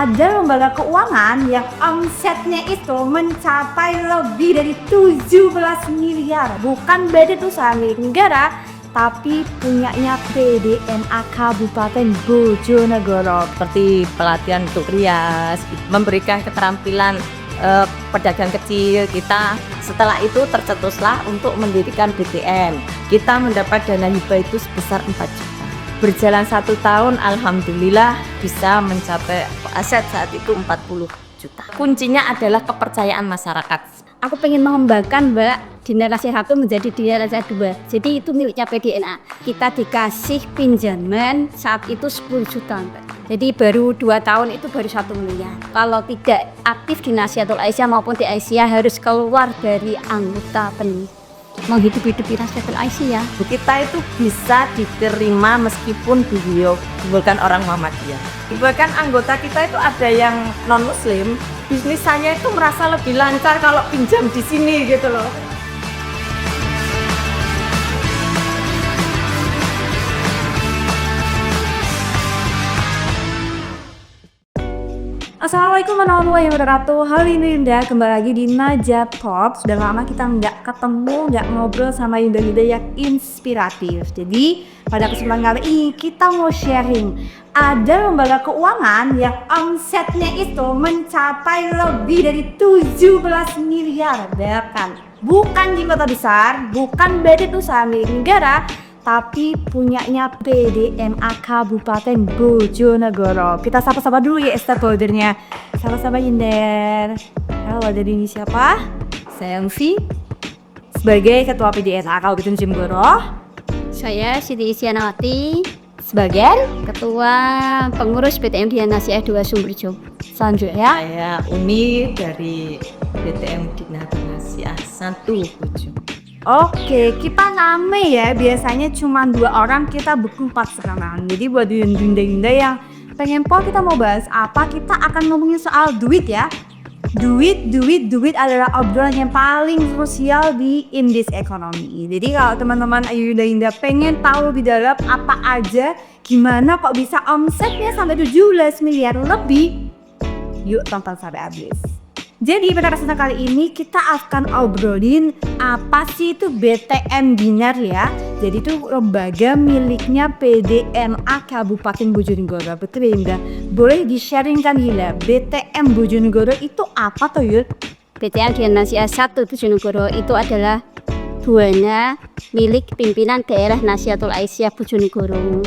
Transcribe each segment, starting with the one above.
ada lembaga keuangan yang omsetnya itu mencapai lebih dari 17 miliar. Bukan badan usaha milik negara, tapi punyanya PDNA Kabupaten Bojonegoro. Seperti pelatihan untuk rias, memberikan keterampilan pedagang kecil kita. Setelah itu tercetuslah untuk mendirikan BTN. Kita mendapat dana hibah itu sebesar 4 juta. Berjalan 1 tahun, alhamdulillah bisa mencapai aset saat itu 40 juta. Kuncinya adalah kepercayaan masyarakat. Aku pengen mengembangkan Mbak generasi 1 menjadi generasi 2. Jadi itu miliknya PDNA. Kita dikasih pinjaman saat itu 10 juta Mbak. Jadi baru 2 tahun itu baru 1 miliar. Kalau tidak aktif di Nasihatul Aisyah maupun di Aisyah harus keluar dari anggota penuh. Menghidupi Nasihatul Aisyah. Kita itu bisa diterima meskipun beliau bukan orang Muhammadiyah. Bahkan anggota kita itu ada yang non muslim, bisnisnya itu merasa lebih lancar kalau pinjam di sini gitu loh. Assalamualaikum warahmatullahi wabarakatuh. Halo Yunda, kembali lagi di Najat Talk. Sudah lama kita nggak ketemu, nggak ngobrol sama Yunda yang inspiratif. Jadi pada kesempatan kali ini kita mau sharing. Ada lembaga keuangan yang omsetnya itu mencapai lebih dari 17 miliar. Bahkan bukan di kota besar, bukan badan usaha milik negara, tapi punyanya PDNA Kabupaten Bojonegoro. Kita sapa-sapa dulu ya stakeholdernya. Sapa-sapa Yinder. Halo, dari ini siapa? Saya Envi sebagai Ketua PDNA Kabupaten Bojonegoro. Saya Siti Isyanawati Sebagai Ketua Pengurus BTM Dian Nasiah 2 Sumberjo. selanjutnya Saya Umi dari BTM Dian Nasiah 1 Bojonegoro. Oke, kita rame ya. Biasanya cuma 2 orang, kita berempat sekarang. Jadi buat Yunda yang pengen kita mau bahas apa, kita akan ngomongin soal duit ya. Duit adalah obrolan yang paling krusial di this economy. Jadi kalau teman-teman Yunda pengen tahu lebih dalam apa aja, gimana kok bisa omsetnya sampai 17 miliar lebih, yuk tonton sampai habis. Jadi pada kesempatan kali ini kita akan obrolin apa sih itu BTN Dinar ya. Jadi itu lembaga miliknya PDNA Kabupaten Bojonegoro. Betul ya Yunda? Boleh di-sharingkan Hila, BTN Bojonegoro itu apa toh Yud? BTM Dian Nasiah 1 Bojonegoro itu adalah buana milik pimpinan daerah Nasihatul Aisyah Bojonegoro.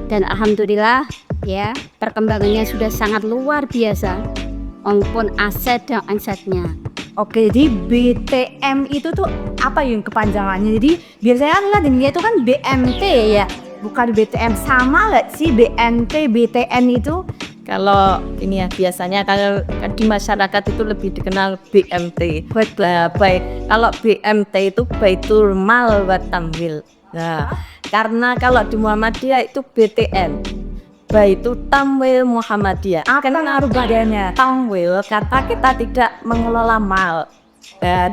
Dan alhamdulillah ya, perkembangannya sudah sangat luar biasa maupun aset dan omsetnya. Oke, jadi BTM itu tuh apa Yun kepanjangannya? Jadi biasanya kan dia itu kan BMT ya, bukan BTM. Sama nggak sih BNT, BTN itu? Kalau ini ya biasanya kalau di masyarakat itu lebih dikenal BMT. Baik, kalau BMT itu Baitul Mal wa Tamwil. Nah, karena kalau di Muhammadiyah itu BTN. Itu Tamwil Muhammadiyah. Apa rubahnya? Tamwil kata kita tidak mengelola mal.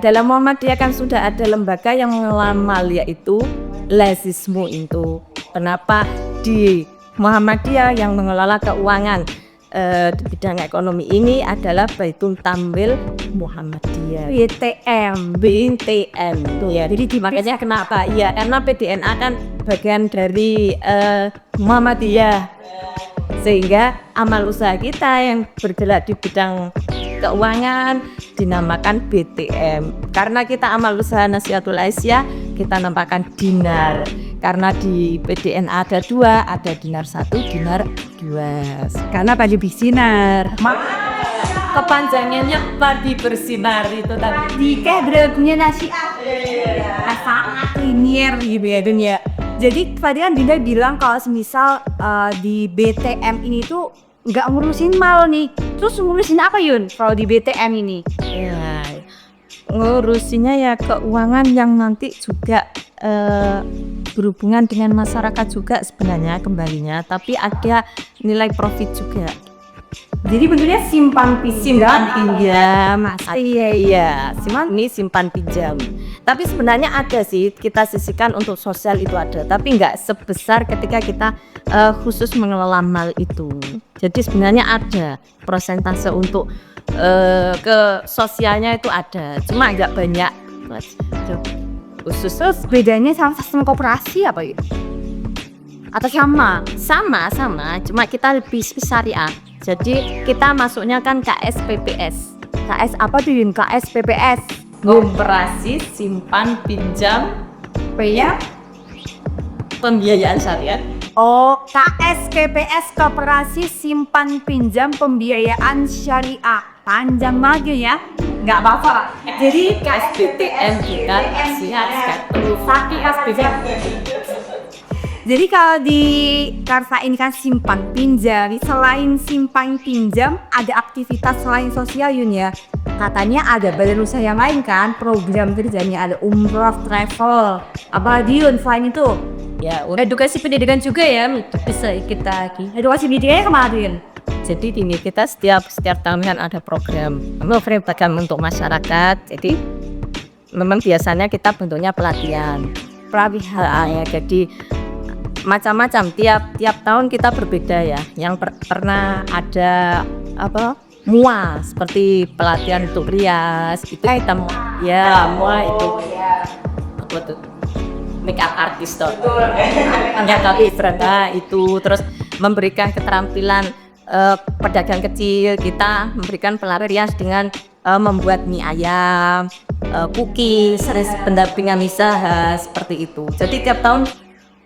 Dalam Muhammadiyah kan sudah ada lembaga yang mengelola mal, yaitu Lazismu itu. Kenapa di Muhammadiyah yang mengelola keuangan di bidang ekonomi ini adalah Baitul Tamwil Muhammadiyah. BTM. Ya, jadi makanya kenapa? Iya, karena PDNA kan bagian dari Muhammadiyah. Sehingga amal usaha kita yang bergerak di bidang keuangan dinamakan BTM. Karena kita amal usaha Nasihatul Aisyah, kita namakan dinar. Karena di PDNA ada 2, ada dinar 1, dinar 2. Karena padi bersinar. Kepanjangannya padi bersinar itu tadi. Di kayak Nasiah. Sangat linear gitu ya dunia. Jadi tadi kan Dinda bilang kalau semisal di BTM ini tuh nggak ngurusin mal nih. Terus ngurusin apa Yun kalau di BTM ini? Ya, ngurusinnya ya keuangan yang nanti juga berhubungan dengan masyarakat juga sebenarnya kembalinya. Tapi ada nilai profit juga. Jadi bentuknya simpan pinjam. Iya, simpan pinjam. Tapi sebenarnya ada sih, kita sisihkan untuk sosial itu ada, tapi nggak sebesar ketika kita khusus mengelola mal itu. Jadi sebenarnya ada persentase untuk ke sosialnya itu ada, cuma nggak banyak. Khusus bedanya sama sistem koperasi apa ya? Atau sama? Sama, cuma kita lebih syariah. Jadi kita masuknya kan KSPPS. KS apa tuh Yun? KSPPS Koperasi Simpan Pinjam ya? Pembiayaan Syariah. Oh, KSPPS Koperasi Simpan Pinjam Pembiayaan Syariah. Panjang banget ya? Nggak apa-apa. Jadi KSBTM kita Jadi kalau di Karsa ini kan simpan pinjam, selain simpan pinjam ada aktivitas selain sosial Yun ya. Katanya ada badan usaha yang lain kan, program kerjanya ada umroh, travel, apa Yun selain itu? Ya, edukasi pendidikan juga ya, bisa kita edukasi pendidikannya kemana Yun? Jadi ini kita setiap tahun kan ada program untuk masyarakat. Jadi memang biasanya kita bentuknya pelatihan ya. Jadi macam-macam tiap tahun kita berbeda ya. Yang pernah ada MUA seperti pelatihan untuk rias itu kita MUA itu make up artist itu terus memberikan keterampilan pedagang kecil, kita memberikan pelatihan dengan membuat mie ayam, cookies, pendampingan usaha seperti itu. Jadi tiap tahun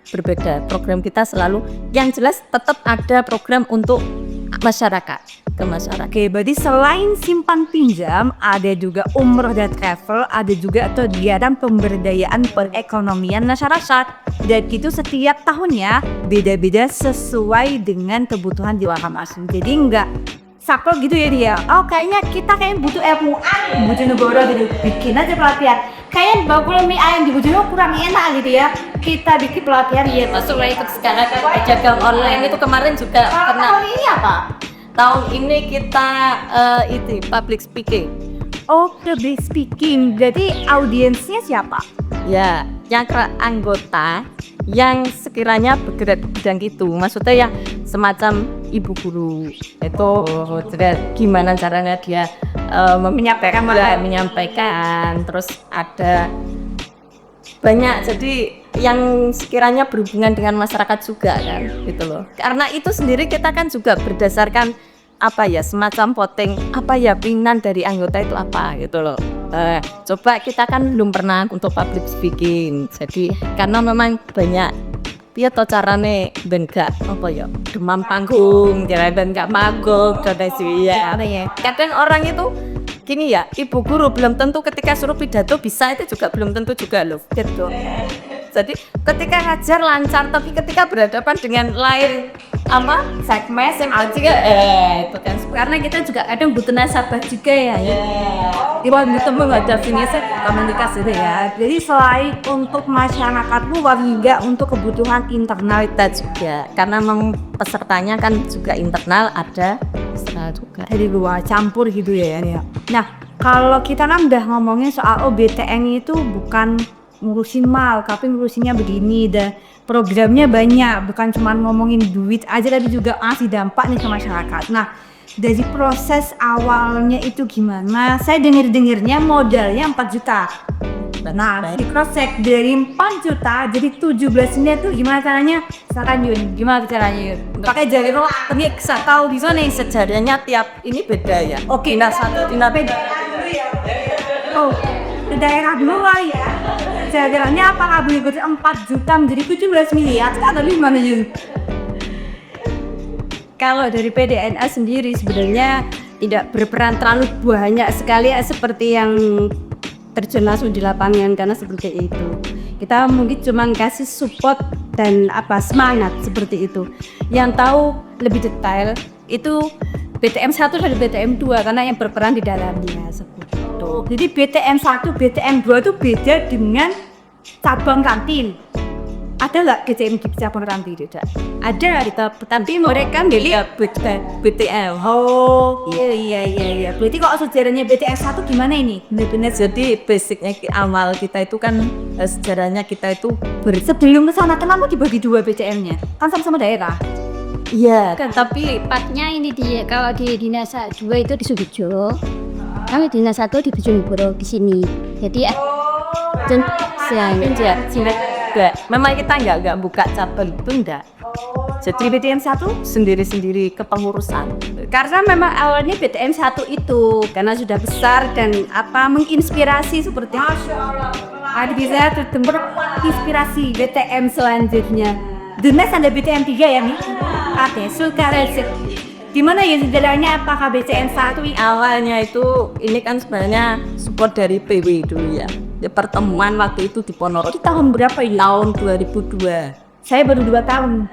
berbeda. Program kita selalu yang jelas tetap ada program untuk masyarakat, ke masyarakat. Oke, berarti selain simpan pinjam ada juga umroh dan travel, ada juga kegiatan pemberdayaan perekonomian masyarakat. Dan itu setiap tahunnya beda-beda sesuai dengan kebutuhan di masing-masing. Jadi enggak sakral gitu ya dia. Oh kayaknya kita butuh MUA, butuh negara gitu. Bikin aja pelatihan. Kayaknya bakul mie ayam di Bojonegoro kurang enak gitu ya. Kita bikin pelatihan ya. Masuk ikut sekarang pedagang online itu kemarin juga pernah. Tahun ini apa? Tahun ini kita public speaking. Oh, public speaking. Jadi audiensnya siapa? Ya, yang anggota yang sekiranya bergerak di bidang itu. Maksudnya yang semacam ibu guru itu gimana caranya dia menyampaikan, terus ada banyak, jadi yang sekiranya berhubungan dengan masyarakat juga kan gitu loh. Karena itu sendiri kita kan juga berdasarkan semacam voting pimpinan dari anggota itu apa gitu loh. Coba kita kan belum pernah untuk public speaking, jadi karena memang banyak carane ben gak demam panggung, jalan gak manggung ya. Kadang orang itu gini ya, ibu guru belum tentu ketika suruh pidato bisa, itu juga belum tentu juga loh gitu. Jadi ketika ngajar lancar, tapi ketika berhadapan dengan lain segmen itu kan karena kita juga kadang butuh nasabah juga ya. Kita butuh menghadapi komunikasi ya. Jadi selain untuk masyarakatmu, juga untuk kebutuhan internal kita juga, karena memang pesertanya kan juga internal ada eksternal juga. Jadi luar campur gitu ya. Nah kalau kita kan udah ngomongin soal BTN itu bukan ngurusin mal, tapi ngurusinnya begini dan programnya banyak, bukan cuma ngomongin duit aja tapi juga ngasih dampak nih ke masyarakat. Nah dari proses awalnya itu gimana? Saya dengar-dengarnya modalnya 4 juta. Nah di cross check dari 4 juta jadi 17 ini tuh gimana caranya? Misalkan Yun, gimana caranya Yun? Pakai jari roh, tapi tahu di sana sejarahnya tiap ini beda ya. Oke, Dina beda. Oh, ke daerah dulu kali ya. Jajarannya apakah boleh 4 juta menjadi 17 miliar atau gimana Yun? Kalau dari PDNA sendiri sebenarnya tidak berperan terlalu banyak sekali seperti yang terjun langsung di lapangan, karena seperti itu kita mungkin cuma kasih support dan semangat seperti itu. Yang tahu lebih detail itu BTM 1 dan BTM 2 karena yang berperan di dalamnya seperti itu. Jadi BTM 1, BTM 2 itu beda dengan cabang kantin ada nggak BTM di cabang nanti tidak? Ada di Tapi mereka nggak BTM. Oh iya. Berarti kok sejarahnya BTM 1 gimana ini? Benar-benar jadi basicnya awal kita itu kan sejarahnya kita itu Sebelum kesana kenapa dibagi dua BTM-nya? Kan sama-sama daerah. iya kan tapi Tepatnya ini dia, kalau di Dinas 2 itu di Sugijo, kami Dinas 1 di Bojonegoro di sini. Jadi ya memang kita nggak buka cabang itu enggak. Jadi BTM 1 sendiri-sendiri kepengurusan. karena memang awalnya BTM 1 itu karena sudah besar dan menginspirasi seperti ada bisa terdengar inspirasi BTM selanjutnya. Dinas ada BTM 3 ya nih? Ada suka gimana ya sejarahnya, apakah BTM 1 Awalnya itu ini kan sebenarnya support dari PW dulu ya. Pertemuan waktu itu di Ponorogo tahun berapa ini? tahun 2002. Saya baru 2 tahun.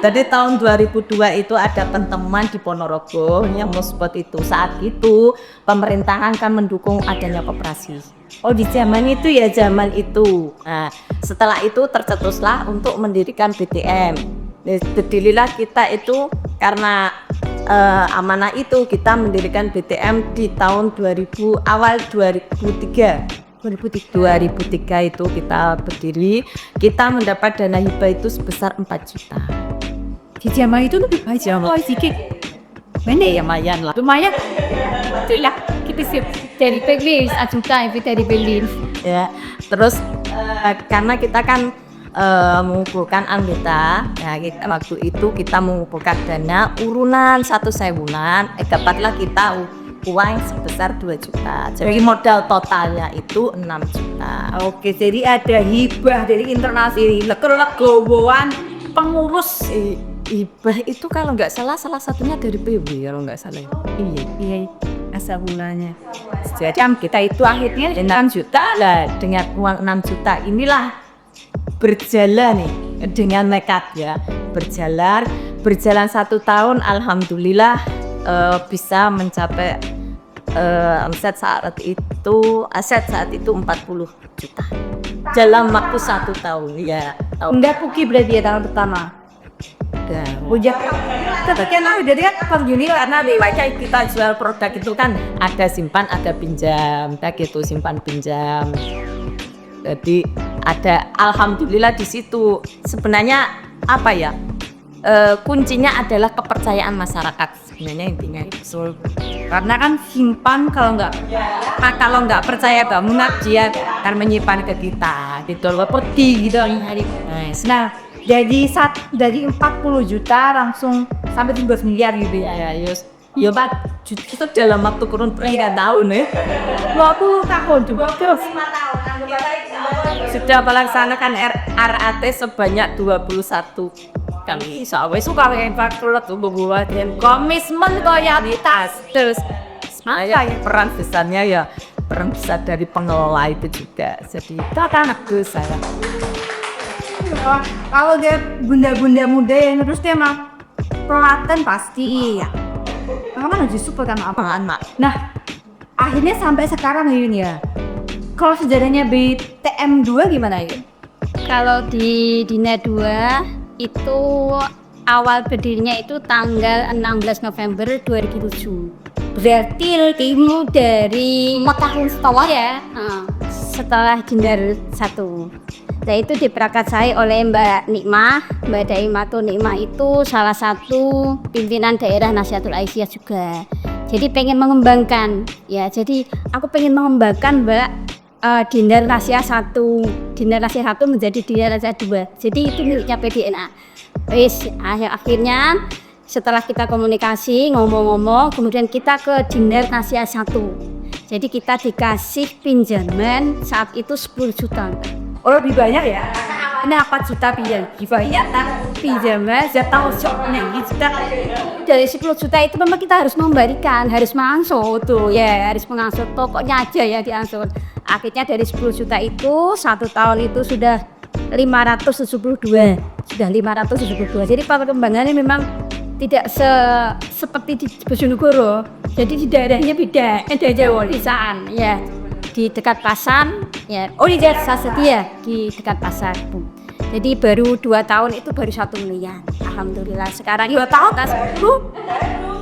Jadi tahun 2002 itu ada pertemuan di Ponorogo yang support itu. Saat itu pemerintahan kan mendukung adanya koperasi. Oh di zaman itu ya zaman itu. Nah setelah itu tercetuslah untuk mendirikan BTM. Berdirilah kita itu karena amanah itu kita mendirikan BTM di tahun 2000 awal 2003 itu kita berdiri, kita mendapat dana hibah itu sebesar 4 juta. Di zaman itu lebih baik Zaman. sedikit. Mana ya? Lumayan lah. Lumayan. Itulah kita sih dari Berlin, ajukan dari Berlin. Ya, terus karena kita kan mengumpulkan anggota, ya waktu itu kita mengumpulkan dana urunan 1 sewulan, dapatlah kita uang sebesar 2 juta. Jadi modal totalnya itu 6 juta. Oke, jadi ada hibah dari internasional, legowoan pengurus. Hibah itu kalau nggak salah satunya dari PW kalau nggak salah. Iya, asal mulanya. Jadi kita itu akhirnya 6 juta lah, dengan uang 6 juta inilah berjalan nih dengan nekat ya, berjalan 1 tahun alhamdulillah bisa mencapai aset saat itu 40 juta dalam waktu 1 tahun ya. Enggak puki berarti ya tahun pertama. Udah. Kan jadi kan per Juni karena di Waca kita jual produk itu kan ada simpan ada pinjam kayak gitu, simpan pinjam. Jadi ada alhamdulillah di situ. Sebenarnya apa ya? Kuncinya adalah kepercayaan masyarakat sebenarnya intinya itu. Karena kan simpan kalau nggak percaya banget dia akan menyimpan ke kita. Gitu loh, peti gitu. Nah, jadi dari 40 juta langsung sampai 13 miliar gitu ya. Ya Pak, itu dalam waktu kurun 3 tahun ya. 20 tahun juga terus. Sudah melaksanakan RAT sebanyak 21 kali. Soalnya suka pengen faktur tuh membuat komitmen loyalitas terus. Saya peran besar dari pengelola itu juga. Jadi itu akan bagus saya. Kalau dia bunda-bunda muda yang terus dia mah pelatihan pasti iya. Karena harus support sama apaan mak. Nah akhirnya sampai sekarang ini ya. Kalau sejarahnya BTM 2 gimana ya? kalau di Dinas 2 itu awal berdirinya itu tanggal 16 November 2007. Berarti ilmu dari 4 tahun setelah ya, setelah Dinas 1. Nah itu diprakarsai oleh Mbak Daimato Nikmah itu salah satu pimpinan daerah Nasihatul Aisyah juga. Jadi pengen mengembangkan, ya jadi aku pengen mengembangkan Mbak Dinas Nasihat 1 menjadi Dinas Nasihat 2. Jadi itu miliknya PDNA. Akhirnya setelah kita komunikasi ngomong-ngomong, kemudian kita ke Dinas Nasihat 1. Jadi kita dikasih pinjaman saat itu 10 juta. Oh lebih banyak ya? Ini 4 juta pinjaman tahu shopnya gitu. Dari 10 juta itu memang kita harus memberikan, harus mengangsur tuh ya, harus mengangsur pokoknya aja ya diangsur. Akhirnya dari 10 juta itu 1 tahun itu sudah 572. Jadi perkembangannya memang tidak seperti di Bojonegoro. Jadi di daerahnya beda, ada Jawa Lisaan ya. Di dekat pasar ya, di dekat pasar Bu. Jadi baru 2 tahun itu baru 1 miliar. Alhamdulillah. Sekarang 2 tahun?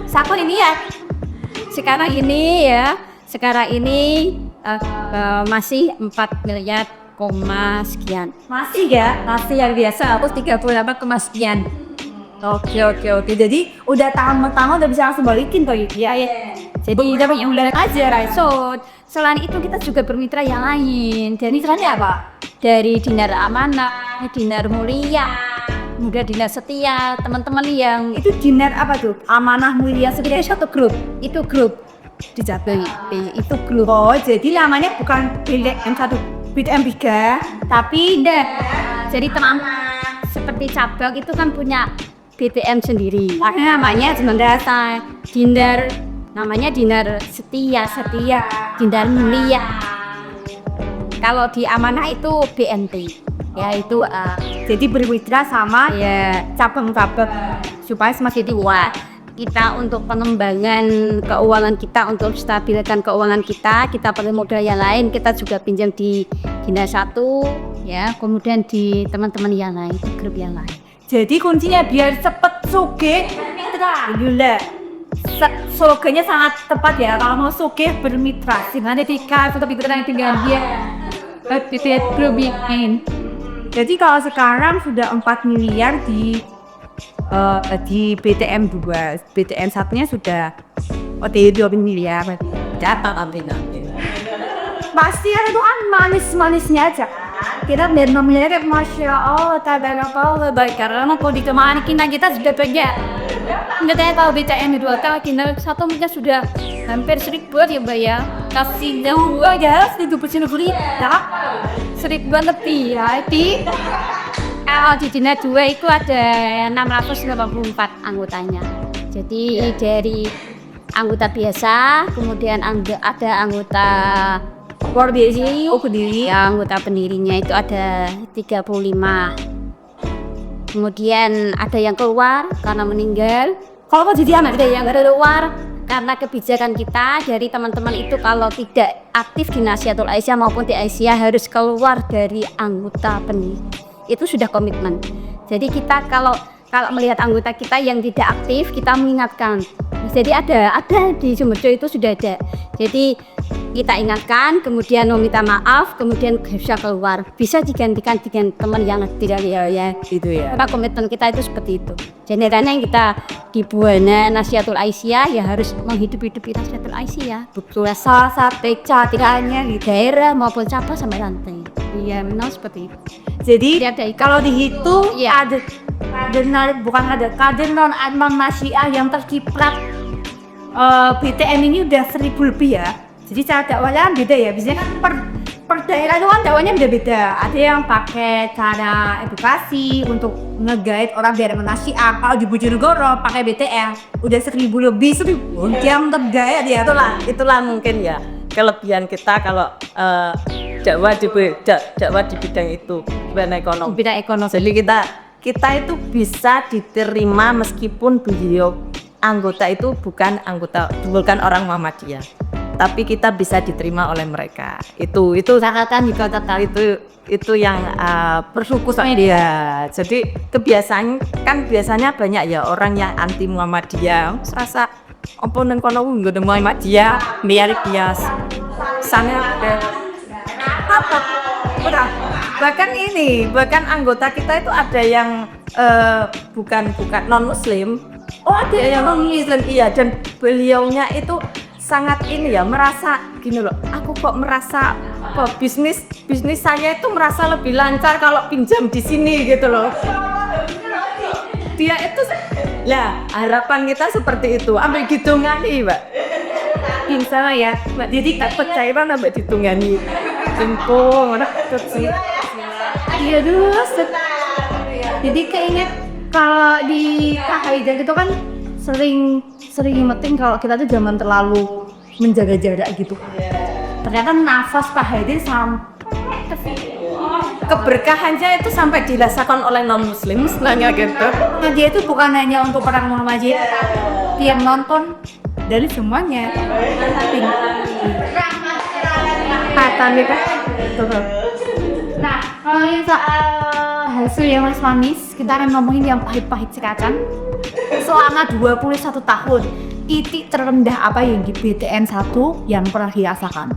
Satu ini ya. Sekarang ini masih 4 miliar sekian. Masih ya? Masih yang biasa aku 38 sekian. Oke. Jadi udah tahun pertama udah bisa langsung balikin toh ya? Jadi dapat yang udah aja, right? So, selain itu kita juga bermitra yang lain. Dari mitranya apa? Dari Dinar Amanah, Dinar Mulia, Muda Dinar Setia, teman-teman yang Itu Dinar apa tuh? Amanah Mulia Setia satu grup. itu grup di Jabeng. Itu grup. Oh, jadi namanya bukan BTM 1, BTM 3, tapi Jadi teman seperti cabang itu kan punya BTM sendiri. Namanya sebenarnya Dinar, namanya Dinar Setia, Dinar Mulia. Kalau di Amanah itu BNT, yaitu jadi bermitra sama ya cabang-cabang supaya semakin kuat. Kita untuk pengembangan keuangan kita, untuk stabilkan keuangan kita perlu modal yang lain, kita juga pinjam di Dinar 1 ya, kemudian di teman-teman yang lain, di grup yang lain. Jadi kuncinya biar cepet sugih mitra. Gila. Slogannya sangat tepat ya. Kalau mau sugih bermitra. Dengan etika atau pikiran dengan dia. Grup yang. Jadi kalau sekarang sudah 4 miliar di BTM 2, BTM 1-nya sudah 2 miliar. Dapat amin. Pasti ada tuh manis-manisnya aja. Kita biar nominalnya kayak Masya Allah, tabarakallah, baik karena kondisi mana kita sudah banyak. Kita tahu BTM 2 tahun kita satu mungkin sudah hampir 1.000 ya Mbak ya. Kasih jauh aja 1.000 ya. 1.000 lebih ya. Di Dinar 2 itu ada 684 anggotanya. Jadi dari anggota biasa, kemudian ada anggota pendiri, anggota pendirinya itu ada 35. Kemudian ada yang keluar karena meninggal. Kalau mau jadi anak Ada yang keluar karena kebijakan kita dari teman-teman itu kalau tidak aktif di Nasihatul Aisyah maupun di Aisyah harus keluar dari anggota pendiri. Itu sudah komitmen. Jadi kita kalau melihat anggota kita yang tidak aktif, kita mengingatkan. Jadi ada di Sumberjo itu sudah ada. Jadi kita ingatkan, kemudian meminta maaf, kemudian bisa keluar. Bisa digantikan dengan teman yang tidak ya. gitu ya. Karena komitmen kita itu seperti itu. Jadi yang kita di Buana Nasihatul Aisyah ya harus menghidupi Nasihatul Aisyah. Betul. Salah satu Catiranya di daerah maupun cabang sampai rantai. Iya, memang seperti itu. Jadi Ada kalau dihitung Iya. ada kader non Adman Masyiah yang terciprat BTM ini udah 1.000 lebih ya. Jadi cara dakwahnya kan beda ya. Biasanya kan per daerah itu kan dakwahnya beda-beda. Ada yang pakai cara edukasi untuk nge-guide orang biar menasihat. Kalau di Bojonegoro pakai BTM udah 1.000 lebih, 1.000 jam tergaya dia. Itulah mungkin ya kelebihan kita kalau dakwah di bidang itu, bidang ekonomi. bidang ekonomi. Jadi kita itu bisa diterima meskipun beliau anggota itu bukan orang Muhammadiyah, tapi kita bisa diterima oleh mereka. Itu Catatan juga tetap itu yang bersyukur soalnya dia. Jadi biasanya banyak ya orang yang anti Muhammadiyah, rasa oponen kono nggak ada Muhammadiyah, bias sana ada apa? Bahkan anggota kita itu ada yang bukan non Muslim. Oh ada yang non Muslim, iya, dan beliaunya itu sangat merasa gini loh, aku kok merasa bisnis saya itu merasa lebih lancar kalau pinjam di sini gitu loh. Dia itu harapan kita seperti itu, ambil hitungani Mbak. Insya Allah ya Mbak, jadi tak percaya banget Mbak ditungani jempol iya dulu. Jadi keinget kalau di Kahaidan itu kan sering ingetin kalau kita tuh jangan terlalu menjaga jarak gitu. Ternyata nafas Pak Haidin sampai keberkahannya itu sampai dirasakan oleh non muslim istilahnya gitu. nah, dia itu bukan hanya untuk orang Muhammadiyah, yang nonton dari semuanya. Kata nih kan. Nah, kalau yang soal berhasil ya Mas Manis. Kita akan ngomongin yang pahit-pahit sekacang. Selama 21 tahun, titik terendah apa yang di BTN 1 yang pernah dirasakan?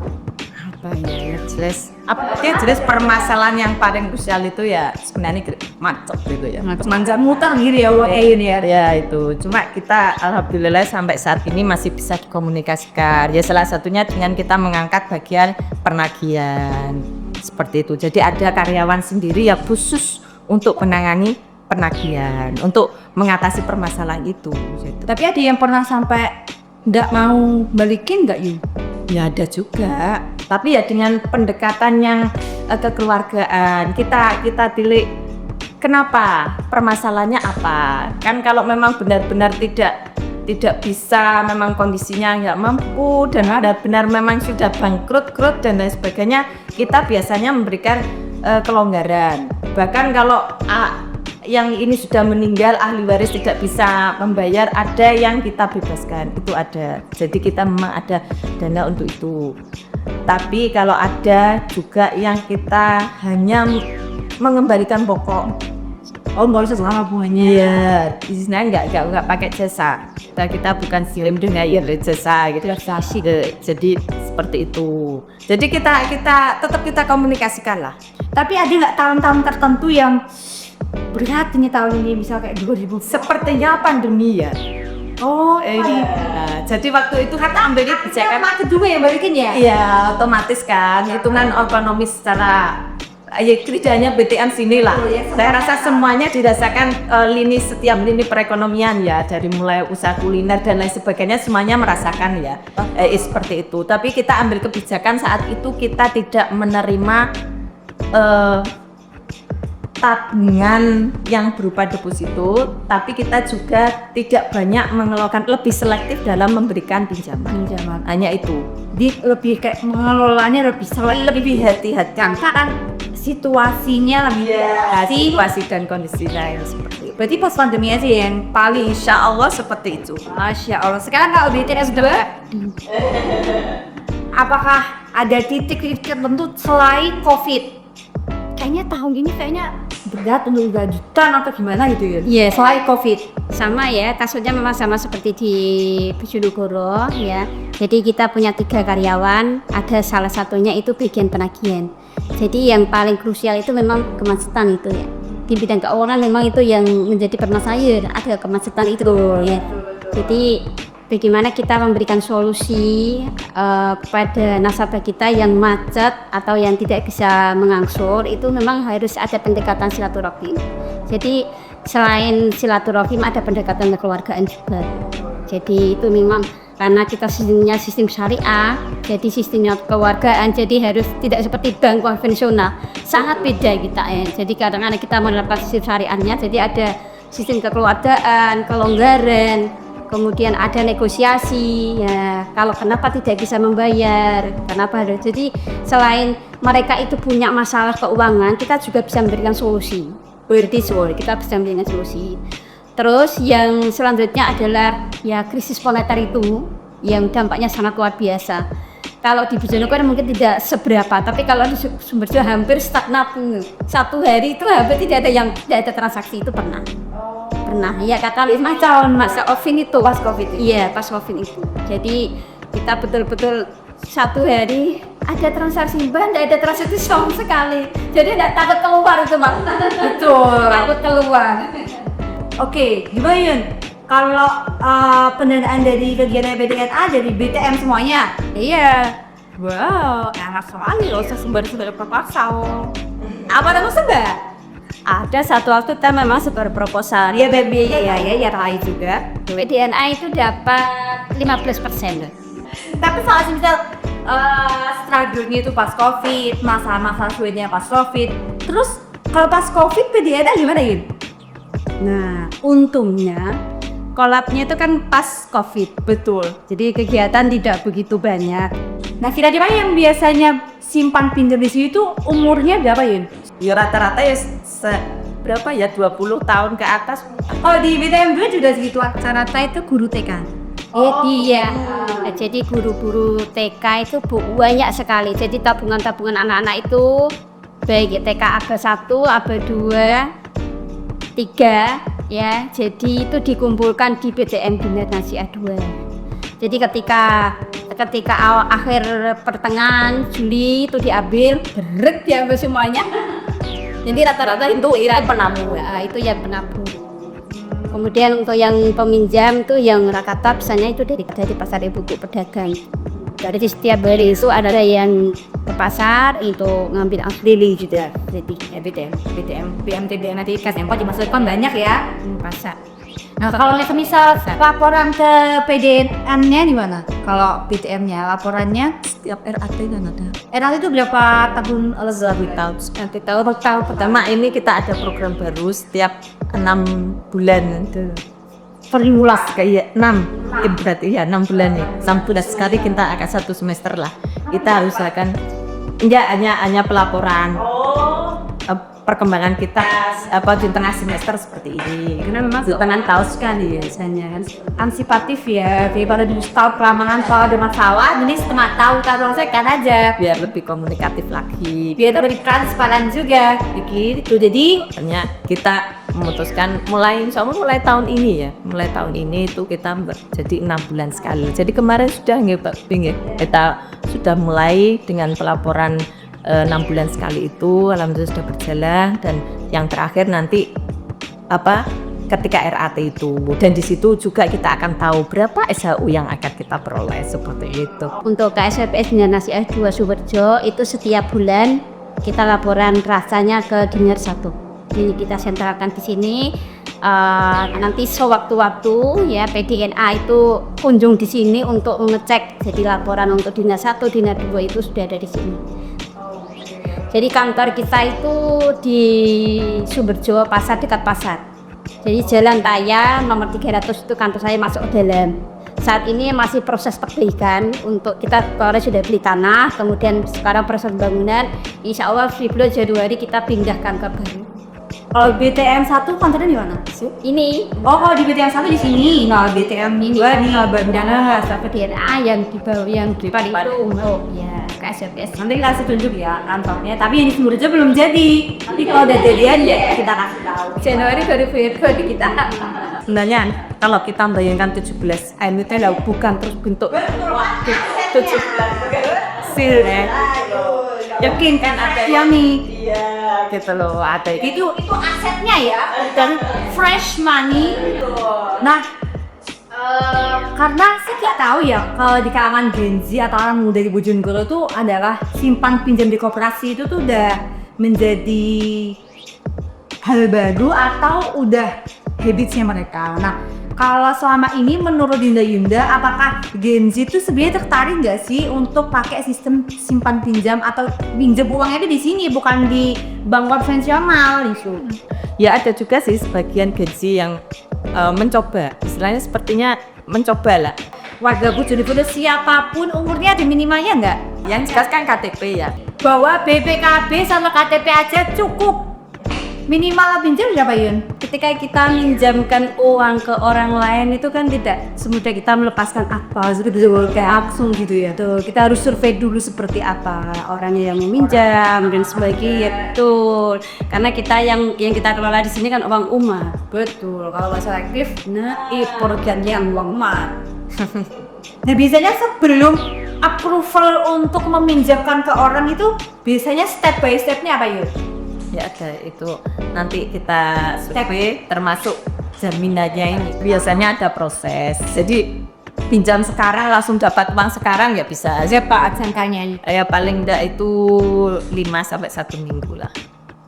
Apa ya, jelas permasalahan yang paling krusial itu ya sebenarnya macet gitu ya. Manjat muter gitu ya, ini ya. Ya itu, cuma kita alhamdulillah sampai saat ini masih bisa dikomunikasikan. Ya salah satunya dengan kita mengangkat bagian penagihan seperti itu. Jadi ada karyawan sendiri ya khusus untuk menangani penagihan, untuk mengatasi permasalahan itu. Gitu. Tapi ada yang pernah sampai nggak mau balikin nggak Yun? Ya ada juga, tapi ya dengan pendekatan yang kekeluargaan kita tilik kenapa, permasalahannya apa. Kan kalau memang benar-benar tidak bisa, memang kondisinya nggak mampu dan benar-benar memang sudah bangkrut dan lain sebagainya, kita biasanya memberikan kelonggaran. Bahkan kalau yang ini sudah meninggal, ahli waris tidak bisa membayar, ada yang kita bebaskan, itu ada. Jadi kita memang ada dana untuk itu. Tapi kalau ada juga yang kita hanya mengembalikan pokok. Oh, nggak usah selama bunganya. Iya, istilahnya nggak pakai jasa. Kita bukan silim dengan jasa gitu. Jadi seperti itu. Jadi kita tetap kita komunikasikan lah. Tapi ada nggak tahun-tahun tertentu yang berat ini tahun ini, misal kayak 2000? Sepertinya pandemi ya. Oh, Jadi waktu itu kita ambil kebijakan kedua yang balikin ya? Iya, otomatis kan hitungan ekonomi secara tidak hanya BTN sini lah. Saya rasa semuanya dirasakan setiap lini perekonomian ya, dari mulai usaha kuliner dan lain sebagainya semuanya merasakan ya. Seperti itu. Tapi kita ambil kebijakan saat itu kita tidak menerima tabungan yang berupa deposito, tapi kita juga tidak banyak mengeluarkan, lebih selektif dalam memberikan pinjaman. Hanya itu. Lebih kayak mengelolanya lebih hati-hati. Kan situasinya lebih situasi dan kondisinya yang seperti itu. Berarti pas pandemi aja yang paling Insya Allah seperti itu. Masya Allah. Sekarang kalau BTN 2, apakah ada titik-titik tertentu selain COVID? Kayaknya tahun ini berat untuk lanjutan atau gimana gitu ya? Iya, Selain COVID. sama ya, kasusnya memang sama seperti di Bojonegoro ya. Jadi kita punya 3 karyawan, ada salah satunya itu bagian penagihan. Jadi yang paling krusial itu memang kemacetan itu ya. Di bidang keuangan memang itu yang menjadi permasalahan, ada kemacetan itu ya. Jadi bagaimana kita memberikan solusi kepada nasabah kita yang macet atau yang tidak bisa mengangsur, itu memang harus ada pendekatan silaturahim. Jadi selain silaturahim ada pendekatan kekeluargaan juga. Jadi itu memang karena kita sistemnya sistem syariah, jadi sistemnya kekeluargaan, jadi harus tidak seperti bank konvensional, sangat beda kita ya. Jadi kadang-kadang kita menerapkan sistem syariahnya, jadi ada sistem kekeluargaan, kelonggaran, kemudian ada negosiasi ya, kalau kenapa tidak bisa membayar, kenapa harus. Jadi selain mereka itu punya masalah keuangan, kita juga bisa memberikan solusi. Berarti kita bisa memberikan solusi. Terus yang selanjutnya adalah ya krisis moneter itu yang dampaknya sangat luar biasa. Kalau di Bojonegoro mungkin tidak seberapa, tapi kalau di Sumberjo hampir stagnan. 1 hari itu hampir tidak ada transaksi, itu pernah ya, kata masa Ovin itu pas COVID. Iya, pas Ovin itu. Jadi kita betul-betul 1 hari ada transaksi bank, ada transaksi sama sekali. Jadi tidak takut keluar itu, Mbak. Betul. Takut keluar. Oke, gimana Yun? Kalau pendanaan dari kegiatan BTNA dari BTN semuanya? Iya. Wow, enak sekali loh, sumber-sumber proposal. Apa namanya Mbak? Ada satu waktu kita memang sebar proposal. Ya baby, ya Rai juga. BDNA itu dapat 15%. Tapi soal misal struggle-nya itu pas COVID, masa-masa sulit-nya pas COVID. Terus kalau pas COVID BDNA gimana Yun? Nah, untungnya kolabnya itu kan pas COVID. Betul. Jadi kegiatan tidak begitu banyak. Nah kira-kira yang biasanya simpan pinjam di situ umurnya berapa Yun? Ya rata-rata ya berapa ya, 20 tahun ke atas. Oh di BTN juga segitu. Rata-rata itu guru TK. Iya. Jadi guru-guru TK itu banyak sekali. Jadi tabungan-tabungan anak-anak itu baik TK AB 1, AB 2, 3 ya. Jadi itu dikumpulkan di PTN Bina Nasi A2. Jadi ketika akhir pertengahan Juli itu diambil, diambil semuanya. Jadi rata-rata itu penabung, itu yang penabung. Kemudian untuk yang peminjam itu yang rakata misalnya itu dari pasar ibu pedagang. Jadi setiap hari itu ada yang ke pasar itu ngambil asli juga. Jadi BMTB nanti KSMK dimasukkan banyak ya pasar. Nah kalau misal laporan ke PDN-nya di mana? Kalau PTM-nya laporannya Setiap RAT kan ada. RAT itu berapa tahun Nanti tahun pertama ini kita ada program baru setiap 6 bulan itu. Perlulas Kayak 6, berarti ya 6 bulan ya. 6 bulan sekali kita akan 1 semester lah. Kita harus akan hanya pelaporan perkembangan kita di tengah semester seperti ini. karena memang Di tengah tahun sekali biasanya kan. antisipatif ya daripada dulu tahu kelamaan kalau ada masalah jadi setengah tahun taruh kan aja Biar lebih komunikatif lagi. biar lebih transparan juga begitu. Jadi Makanya kita memutuskan mulai tahun ini ya. Mulai tahun ini itu kita jadi 6 bulan sekali. Jadi kemarin sudah nggih Pak Bing ya. Kita sudah mulai dengan pelaporan 6 bulan sekali itu alhamdulillah sudah berjalan dan yang terakhir nanti ketika RAT itu dan di situ juga kita akan tahu berapa SHU yang akan kita peroleh seperti itu. untuk KSPS Bina Nasi A2 Suberjo itu setiap bulan kita laporan rasanya ke Dinner 1. Jadi kita sentralkan di sini. Nanti sewaktu-waktu ya PDNA itu kunjung di sini untuk mengecek. Jadi laporan untuk Dinas 1, Dinas 2 itu sudah ada di sini. Jadi kantor kita itu di Suberjo Pasar, dekat pasar. Jadi Jalan Taya nomor 300 itu kantor saya masuk ke dalam. Saat ini masih proses perbaikan untuk kita kemarin sudah beli tanah, kemudian sekarang proses bangunan. Insya Allah di bulan Januari kita pindahkan ke baru. kalau BTM 1 kantornya di mana? Ini Kalau di BTM 1 di sini. Nah BTM 2 di Bandana. PDNA yang di bawah yang di depan itu. Oh ya, KSPS. Nanti kasih tunjuk ya kantornya. Tapi yang di Sumerjo belum jadi. Nanti kalau udah jadian ya kita kasih tahu. Januari baru di kita. Sebenarnya kalau kita bayangkan 17 AM itu bukan terus bentuk 17 sil ya. Yakin kan ada yang nih. Gitu loh, ada Itu asetnya ya dan fresh money. Nah, karena saya tahu ya kalau di kalangan Gen Z atau orang muda di Bojonegoro itu adalah simpan pinjam di koperasi itu tuh udah menjadi hal baru atau udah habitsnya mereka. Nah, kalau selama ini menurut Dinda Yunda, apakah Gen Z itu sebenarnya tertarik nggak sih untuk pakai sistem simpan pinjam atau pinjam uangnya itu di sini bukan di bank konvensional gitu? Ya ada juga sih sebagian Gen Z yang mencoba, istilahnya sepertinya mencoba lah. Warga Bojonegoro siapapun umurnya ada minimalnya nggak? Yang jelas kan KTP ya. Bahwa BPKB sama KTP aja cukup. Minimal pinjam berapa Yun? Ketika kita minjamkan uang ke orang lain itu kan tidak Semudah kita melepaskan apa, betul kayak langsung gitu ya. Tuh, kita harus survei dulu seperti apa orangnya yang meminjam dan sebagainya. Betul. Karena kita yang kita kelola di sini kan uang umum. Betul, kalau bahasa aktif, Nah, program uang umum. nah biasanya sebelum approval untuk meminjamkan ke orang itu biasanya step by stepnya apa Yun? Ya ada itu nanti kita survei termasuk jaminannya ini. Biasanya ada proses. Jadi pinjam sekarang langsung dapat uang sekarang ya bisa. Siapa jangkanya? Ya paling enggak itu 5 sampai 1 minggu lah.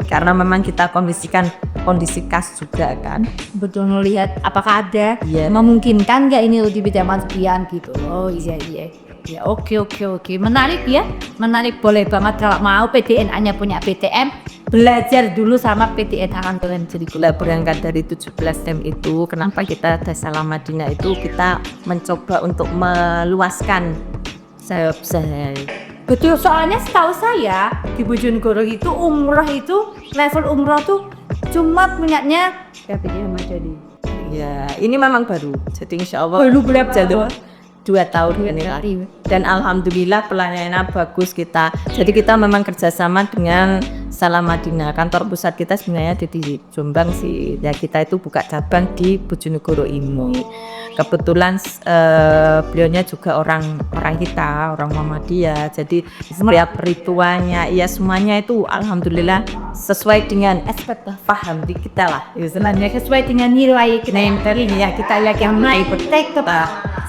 Karena memang kita kondisi kas juga kan. Betul ngelihat apakah ada Iya. memungkinkan nggak ini di pinjaman sekian gitu. Oh iya. Ya oke. Menarik ya. Menarik, boleh banget kalau mau PDNA-nya punya PTM, belajar dulu sama PDNA kantoran jadi Gula berangkat dari 17 tem itu, kenapa kita Dasalam Madinah itu kita mencoba untuk meluaskan sayap-sayap. betul, soalnya setahu saya di Bojonegoro itu umroh itu level umroh tuh cuma punyanya PDNA jadi. Ya, ini memang baru. Jadi insya Allah baru berapa jadwal 2 tahun ini lah. Dan alhamdulillah pelayanannya bagus kita. Jadi kita memang kerjasama dengan Salam Madinah. Kantor pusat kita sebenarnya di Jombang sih. Ya kita itu buka cabang di Bojonegoro Imo. Kebetulan beliaunya juga orang kita, orang Muhammadiyah. Jadi setiap ritualnya, ya semuanya itu alhamdulillah sesuai dengan aspek paham di kita lah. Istilahnya Sesuai dengan nilai kita. ya kita yang protect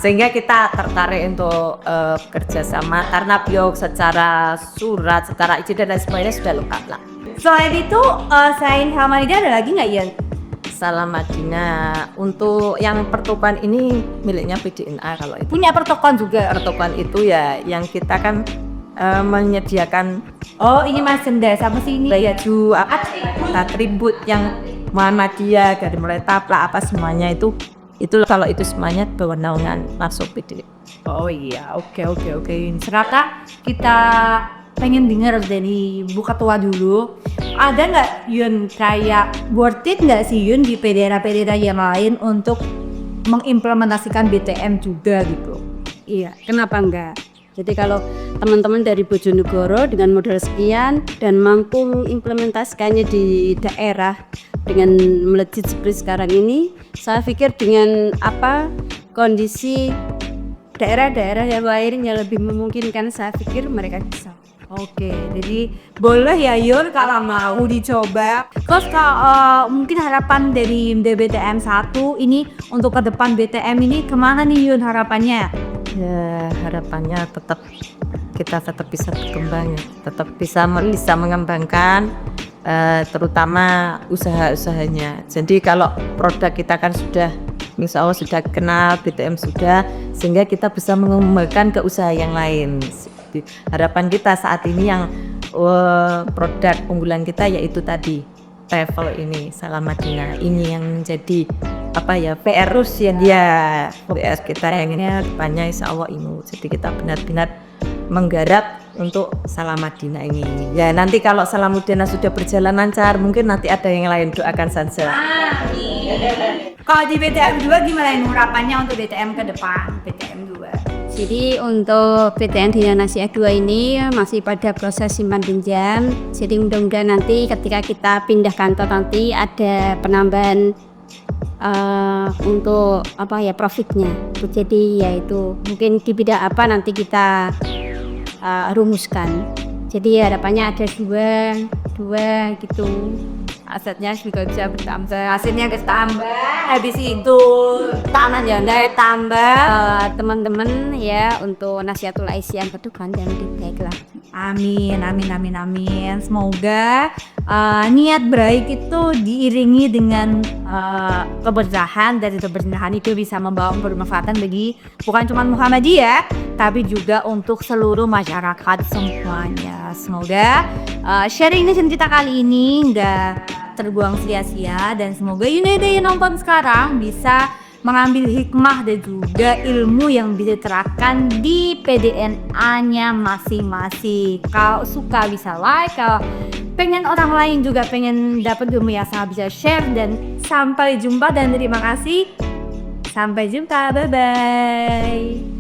sehingga kita tertarik untuk kerjasama karena beliau secara surat, secara izin dan lain sebagainya sudah lengkap lah. Selain itu, selain Salam Madinah ada lagi nggak Yun? Salam Madinah untuk yang pertokoan ini miliknya PDNA. Kalau itu Punya pertokoan juga. pertokoan itu ya yang kita kan menyediakan Oh ini Mas Jenda, sama sih ini? baju atribut yang Muhammadiyah dari mulai taplak apa semuanya itu kalau itu semuanya berwenang masuk PD. Oh iya, oke. Sekarang kita pengen dengar dari Bu Ketua dulu. Ada nggak Yun kayak worth it nggak sih Yun di daerah-daerah yang lain untuk mengimplementasikan BTM juga gitu? Iya, kenapa enggak? Jadi kalau teman-teman dari Bojonegoro dengan modal sekian dan mampu mengimplementasikannya di daerah dengan melejit seperti sekarang ini, saya pikir dengan kondisi daerah-daerah yang lain yang lebih memungkinkan, saya pikir mereka bisa. Oke, jadi boleh ya Yun kalau mau dicoba. Terus kalau mungkin harapan dari BTM 1 ini untuk ke depan BTM ini kemana nih Yun harapannya? Ya harapannya kita tetap bisa berkembang ya, tetap bisa mengembangkan terutama usaha-usahanya. Jadi kalau produk kita kan sudah insya Allah sudah kenal BTM sudah, sehingga kita bisa mengembangkan ke usaha yang lain. Harapan kita saat ini yang produk unggulan kita yaitu tadi travel ini Salam Madinah ini yang menjadi PR Rusian ya PR kita yang ini depannya insya Allah ini. Jadi kita benar-benar menggarap untuk Salam Madinah ini. Ya nanti kalau Salam Madinah sudah berjalan lancar mungkin nanti ada yang lain, doakan saja. Kalau di BTM 2 gimana ini harapannya untuk BTM ke depan BTM 2? Jadi untuk PTN Dina Nasiah 2 ini masih pada proses simpan pinjam. Jadi mudah-mudahan nanti ketika kita pindah kantor nanti ada penambahan untuk profitnya. Jadi yaitu mungkin di bidang apa nanti kita rumuskan. Jadi harapannya ada dua gitu. Asetnya juga bisa bertambah, hasilnya bertambah, habis itu tanah yang tambah. Teman-teman ya untuk nasihatul Aisyah ke depan dan baiklah. Amin. Semoga niat baik itu diiringi dengan keberkahan, dan keberkahan itu bisa membawa bermanfaatan bagi bukan cuma Muhammadiyah tapi juga untuk seluruh masyarakat semuanya. Semoga sharing nation kita kali ini nggak terbuang sia-sia, dan semoga Yuneda yang nonton sekarang bisa mengambil hikmah dan juga ilmu yang bisa diterapkan di PDNA-nya masing-masing. Kalau suka bisa like, kalau pengen orang lain juga pengen dapat ilmu yang sama bisa share, dan sampai jumpa dan terima kasih. Sampai jumpa, bye-bye.